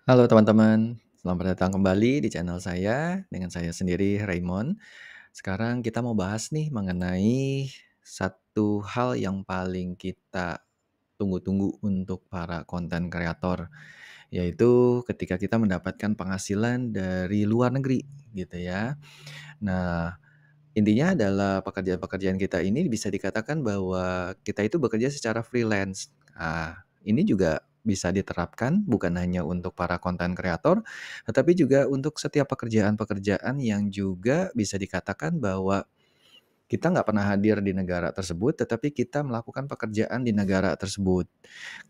Halo teman-teman, selamat datang kembali di channel saya dengan saya sendiri Raymond. Sekarang kita mau bahas nih mengenai satu hal yang paling kita tunggu-tunggu untuk para konten kreator, yaitu ketika kita mendapatkan penghasilan dari luar negeri gitu ya. Nah, intinya adalah pekerjaan-pekerjaan kita ini bisa dikatakan bahwa kita itu bekerja secara freelance. Ini juga bisa diterapkan bukan hanya untuk para konten kreator, tetapi juga untuk setiap pekerjaan-pekerjaan yang juga bisa dikatakan bahwa kita nggak pernah hadir di negara tersebut, tetapi kita melakukan pekerjaan di negara tersebut.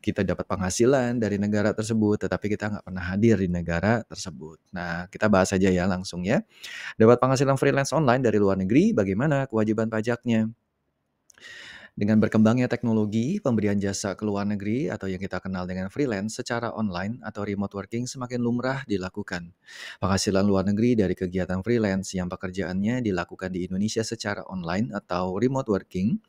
Kita dapat penghasilan dari negara tersebut, tetapi kita nggak pernah hadir di negara tersebut. Nah, kita bahas saja ya langsung ya. Dapat penghasilan freelance online dari luar negeri, bagaimana kewajiban pajaknya? Dengan berkembangnya teknologi, pemberian jasa ke luar negeri atau yang kita kenal dengan freelance secara online atau remote working semakin lumrah dilakukan. Penghasilan luar negeri dari kegiatan freelance yang pekerjaannya dilakukan di Indonesia secara online atau remote working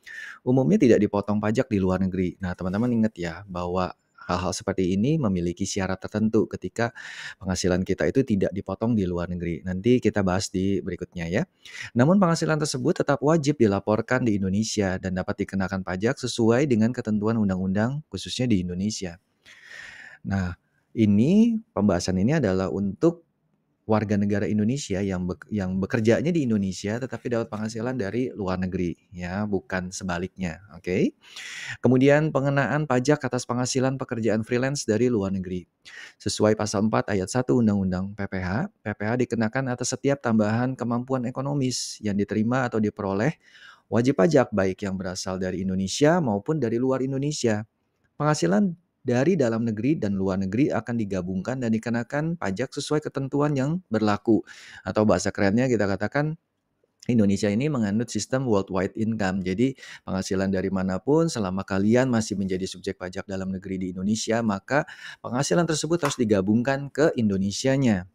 umumnya tidak dipotong pajak di luar negeri. Nah, teman-teman ingat ya bahwa hal-hal seperti ini memiliki syarat tertentu ketika penghasilan kita itu tidak dipotong di luar negeri. Nanti kita bahas di berikutnya ya. Namun penghasilan tersebut tetap wajib dilaporkan di Indonesia dan dapat dikenakan pajak sesuai dengan ketentuan undang-undang khususnya di Indonesia. Nah, ini pembahasan ini adalah untuk warga negara Indonesia yang bekerjanya di Indonesia tetapi dapat penghasilan dari luar negeri ya, bukan sebaliknya, oke? Kemudian pengenaan pajak atas penghasilan pekerjaan freelance dari luar negeri. Sesuai pasal 4 ayat 1 Undang-Undang PPH, PPH dikenakan atas setiap tambahan kemampuan ekonomis yang diterima atau diperoleh wajib pajak baik yang berasal dari Indonesia maupun dari luar Indonesia. Penghasilan dari dalam negeri dan luar negeri akan digabungkan dan dikenakan pajak sesuai ketentuan yang berlaku. Atau bahasa kerennya kita katakan Indonesia ini menganut sistem worldwide income. Jadi penghasilan dari manapun selama kalian masih menjadi subjek pajak dalam negeri di Indonesia, maka penghasilan tersebut harus digabungkan ke Indonesianya.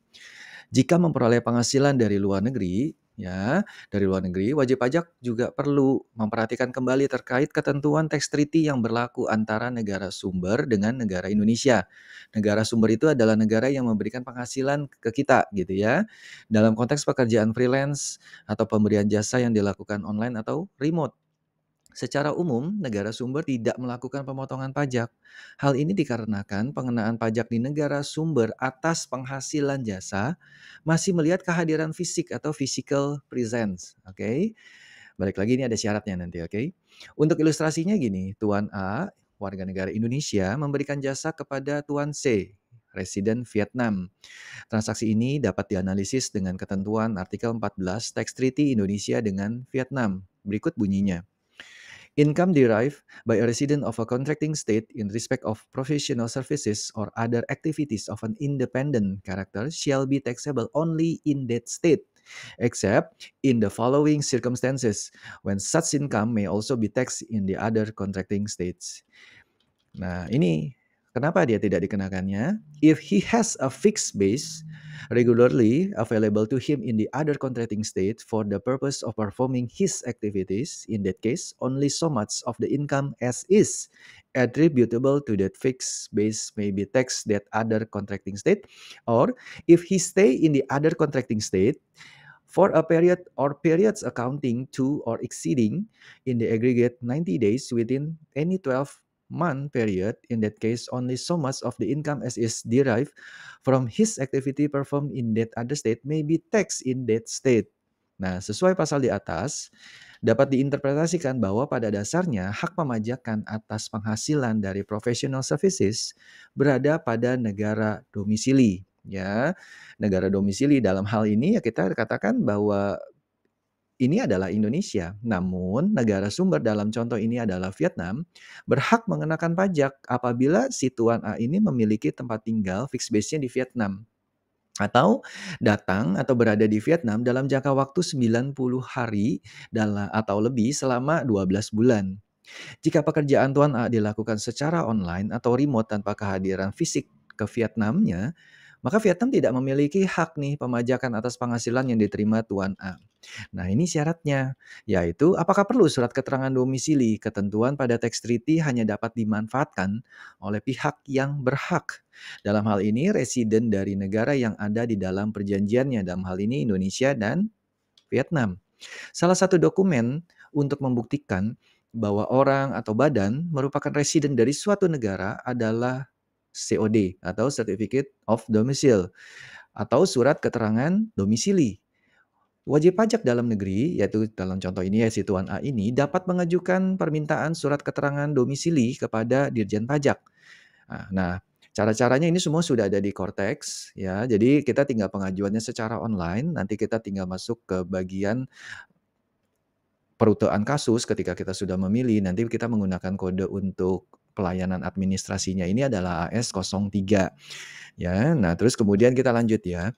Jika memperoleh penghasilan dari luar negeri, ya, dari luar negeri, wajib pajak juga perlu memperhatikan kembali terkait ketentuan tax treaty yang berlaku antara negara sumber dengan negara Indonesia. Negara sumber itu adalah negara yang memberikan penghasilan ke kita, gitu ya. Dalam konteks pekerjaan freelance atau pemberian jasa yang dilakukan online atau remote. Secara umum, negara sumber tidak melakukan pemotongan pajak. Hal ini dikarenakan pengenaan pajak di negara sumber atas penghasilan jasa masih melihat kehadiran fisik atau physical presence. Oke, balik lagi ini ada syaratnya nanti. Oke, untuk ilustrasinya gini, Tuan A, warga negara Indonesia, memberikan jasa kepada Tuan C, residen Vietnam. Transaksi ini dapat dianalisis dengan ketentuan artikel 14 Tax Treaty Indonesia dengan Vietnam. Berikut bunyinya. Income derived by a resident of a contracting state in respect of professional services or other activities of an independent character shall be taxable only in that state, except in the following circumstances, when such income may also be taxed in the other contracting states. Nah, ini kenapa dia tidak dikenakannya? If he has a fixed base regularly available to him in the other contracting state for the purpose of performing his activities, in that case, only so much of the income as is attributable to that fixed base may be taxed that other contracting state, or if he stay in the other contracting state for a period or periods accounting to or exceeding in the aggregate 90 days within any 12-month period, in that case only so much of the income as is derived from his activity performed in that other state may be taxed in that state. Nah, sesuai pasal di atas, dapat diinterpretasikan bahwa pada dasarnya hak pemajakan atas penghasilan dari professional services berada pada negara domisili. Ya, negara domisili dalam hal ini ya kita katakan bahwa ini adalah Indonesia, namun negara sumber dalam contoh ini adalah Vietnam, berhak mengenakan pajak apabila si Tuan A ini memiliki tempat tinggal fixed base-nya di Vietnam atau datang atau berada di Vietnam dalam jangka waktu 90 hari atau lebih selama 12 bulan. Jika pekerjaan Tuan A dilakukan secara online atau remote tanpa kehadiran fisik ke Vietnamnya, maka Vietnam tidak memiliki hak nih pemajakan atas penghasilan yang diterima Tuan A. Nah, ini syaratnya, yaitu apakah perlu surat keterangan domisili? Ketentuan pada teks treaty hanya dapat dimanfaatkan oleh pihak yang berhak. Dalam hal ini, residen dari negara yang ada di dalam perjanjiannya, dalam hal ini Indonesia dan Vietnam. Salah satu dokumen untuk membuktikan bahwa orang atau badan merupakan residen dari suatu negara adalah COD atau Certificate of Domicile atau surat keterangan domisili. Wajib pajak dalam negeri, yaitu dalam contoh ini ya si Tuan A ini, dapat mengajukan permintaan surat keterangan domisili kepada Dirjen Pajak. Nah, cara-caranya ini semua sudah ada di Cortex ya. Jadi kita tinggal pengajuannya secara online, nanti kita tinggal masuk ke bagian perutuan kasus ketika kita sudah memilih, nanti kita menggunakan kode untuk pelayanan administrasinya ini adalah AS03 ya. Nah, terus kemudian kita lanjut ya.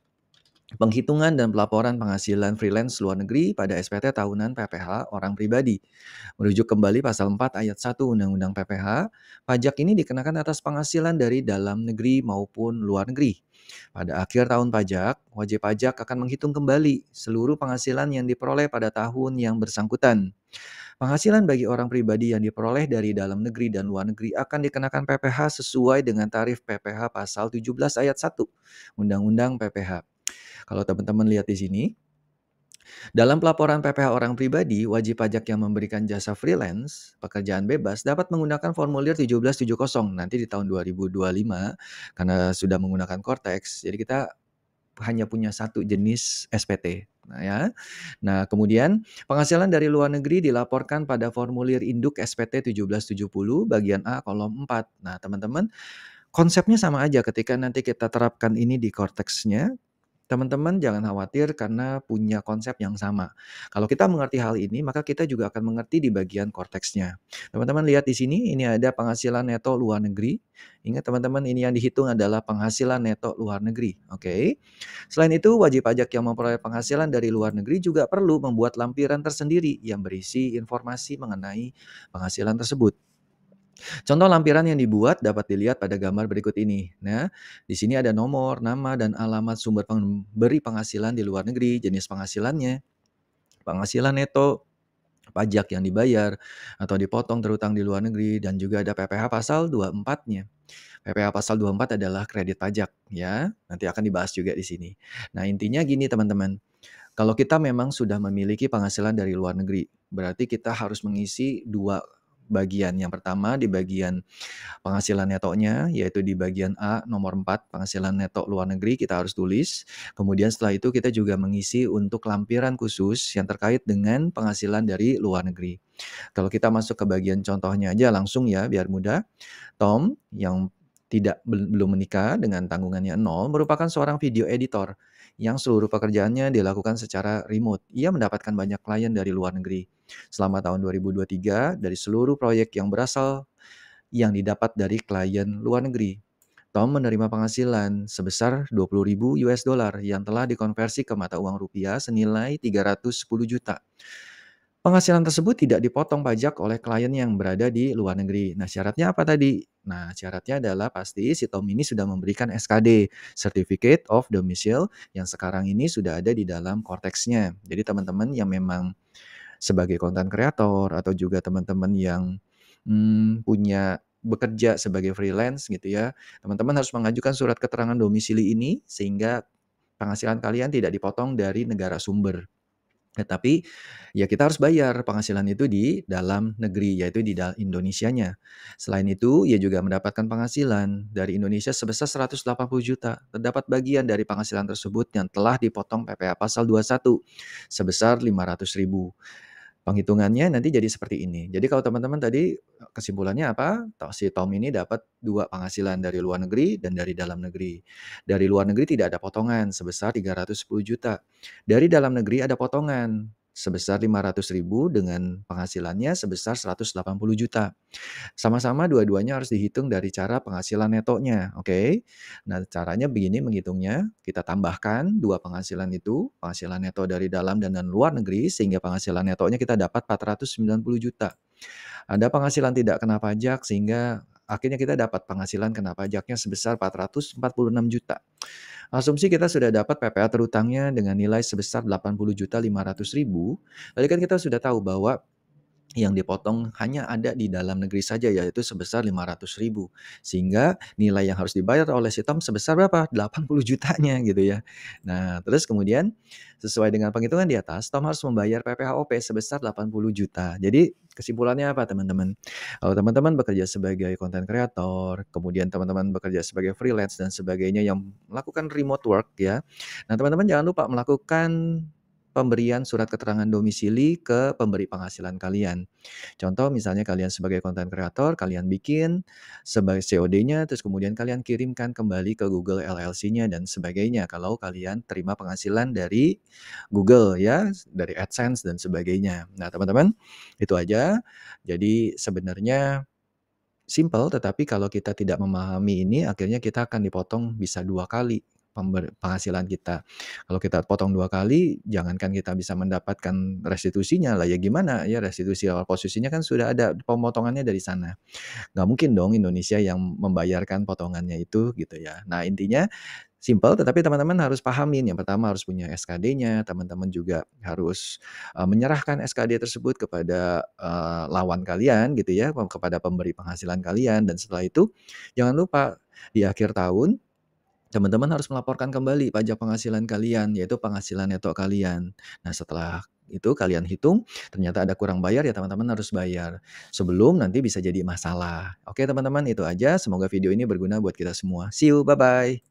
Penghitungan dan pelaporan penghasilan freelance luar negeri pada SPT tahunan PPh orang pribadi. Merujuk kembali pasal 4 ayat 1 Undang-Undang PPh, pajak ini dikenakan atas penghasilan dari dalam negeri maupun luar negeri. Pada akhir tahun pajak, wajib pajak akan menghitung kembali seluruh penghasilan yang diperoleh pada tahun yang bersangkutan. Penghasilan bagi orang pribadi yang diperoleh dari dalam negeri dan luar negeri akan dikenakan PPh sesuai dengan tarif PPh pasal 17 ayat 1 Undang-Undang PPh. Kalau teman-teman lihat di sini, dalam pelaporan PPh orang pribadi, wajib pajak yang memberikan jasa freelance, pekerjaan bebas, dapat menggunakan formulir 1770 nanti di tahun 2025 karena sudah menggunakan Cortex. Jadi kita hanya punya satu jenis SPT. Nah, ya. Nah, kemudian penghasilan dari luar negeri dilaporkan pada formulir induk SPT 1770 bagian A kolom 4. Nah, teman-teman, konsepnya sama aja ketika nanti kita terapkan ini di Cortex-nya. Teman-teman jangan khawatir karena punya konsep yang sama. Kalau kita mengerti hal ini, maka kita juga akan mengerti di bagian korteksnya. Teman-teman lihat di sini, ini ada penghasilan neto luar negeri. Ingat teman-teman, ini yang dihitung adalah penghasilan neto luar negeri. Oke. Selain itu, wajib pajak yang memperoleh penghasilan dari luar negeri juga perlu membuat lampiran tersendiri yang berisi informasi mengenai penghasilan tersebut. Contoh lampiran yang dibuat dapat dilihat pada gambar berikut ini. Nah, di sini ada nomor, nama, dan alamat sumber pemberi penghasilan di luar negeri, jenis penghasilannya, penghasilan neto, pajak yang dibayar atau dipotong terutang di luar negeri, dan juga ada PPh pasal 24-nya. PPh pasal 24 adalah kredit pajak ya. Nanti akan dibahas juga di sini. Nah, intinya gini teman-teman. Kalau kita memang sudah memiliki penghasilan dari luar negeri, berarti kita harus mengisi dua bagian. Yang pertama di bagian penghasilan netonya, yaitu di bagian A nomor 4, penghasilan neto luar negeri kita harus tulis. Kemudian setelah itu kita juga mengisi untuk lampiran khusus yang terkait dengan penghasilan dari luar negeri. Kalau kita masuk ke bagian contohnya aja langsung ya biar mudah. Tom yang belum menikah dengan tanggungannya 0 merupakan seorang video editor yang seluruh pekerjaannya dilakukan secara remote. Ia mendapatkan banyak klien dari luar negeri. Selama tahun 2023 dari seluruh proyek yang didapat dari klien luar negeri. Tom menerima penghasilan sebesar 20.000 US dollar yang telah dikonversi ke mata uang rupiah senilai 310 juta. Penghasilan tersebut tidak dipotong pajak oleh klien yang berada di luar negeri. Nah, syaratnya apa tadi? Nah, syaratnya adalah pasti si Tom ini sudah memberikan SKD, Certificate of Domicile, yang sekarang ini sudah ada di dalam Cortex-nya. Jadi teman-teman yang memang sebagai content creator atau juga teman-teman yang punya bekerja sebagai freelance gitu ya, teman-teman harus mengajukan surat keterangan domisili ini sehingga penghasilan kalian tidak dipotong dari negara sumber. Tetapi ya kita harus bayar penghasilan itu di dalam negeri, yaitu di Indonesianya. Selain itu, ia juga mendapatkan penghasilan dari Indonesia sebesar 180 juta. Terdapat bagian dari penghasilan tersebut yang telah dipotong PPh pasal 21 sebesar 500.000. Penghitungannya nanti jadi seperti ini. Jadi kalau teman-teman tadi kesimpulannya apa? Si Tom ini dapat dua penghasilan dari luar negeri dan dari dalam negeri. Dari luar negeri tidak ada potongan sebesar 310 juta. Dari dalam negeri ada potongan sebesar 500.000 dengan penghasilannya sebesar 180 juta. Sama-sama dua-duanya harus dihitung dari cara penghasilan netonya, oke? Nah, caranya begini menghitungnya, kita tambahkan dua penghasilan itu, penghasilan neto dari dalam dan luar negeri, sehingga penghasilan netonya kita dapat 490 juta. Ada penghasilan tidak kena pajak, sehingga akhirnya kita dapat penghasilan kena pajaknya sebesar 446 juta. Asumsi kita sudah dapat PPh terhutangnya dengan nilai sebesar 80.500.000, berarti kan kita sudah tahu bahwa yang dipotong hanya ada di dalam negeri saja, yaitu sebesar 500.000. Sehingga nilai yang harus dibayar oleh si Tom sebesar berapa? 80 jutanya gitu ya. Nah, terus kemudian sesuai dengan penghitungan di atas, Tom harus membayar PPh-OP sebesar 80 juta. Jadi kesimpulannya apa teman-teman? Kalau teman-teman bekerja sebagai content creator, kemudian teman-teman bekerja sebagai freelance dan sebagainya yang melakukan remote work ya. Nah, teman-teman jangan lupa melakukan pemberian surat keterangan domisili ke pemberi penghasilan kalian. Contoh misalnya kalian sebagai content creator, kalian bikin sebagai COD-nya, terus kemudian kalian kirimkan kembali ke Google LLC-nya dan sebagainya kalau kalian terima penghasilan dari Google ya, dari AdSense dan sebagainya. Nah, teman-teman, itu aja. Jadi sebenarnya simpel, tetapi kalau kita tidak memahami ini, akhirnya kita akan dipotong bisa 2 kali penghasilan kita. Kalau kita potong 2 kali, jangankan kita bisa mendapatkan restitusinya lah, ya gimana ya restitusi awal posisinya kan sudah ada pemotongannya dari sana. Nggak mungkin dong Indonesia yang membayarkan potongannya itu gitu ya. Nah intinya simpel, tetapi teman-teman harus pahamin, yang pertama harus punya SKD-nya, teman-teman juga harus, menyerahkan SKD tersebut kepada, lawan kalian gitu ya, kepada pemberi penghasilan kalian dan setelah itu jangan lupa di akhir tahun teman-teman harus melaporkan kembali pajak penghasilan kalian, yaitu penghasilan neto kalian. Nah, setelah itu kalian hitung, ternyata ada kurang bayar, ya teman-teman harus bayar. Sebelum nanti bisa jadi masalah. Oke teman-teman, itu aja. Semoga video ini berguna buat kita semua. See you, bye-bye.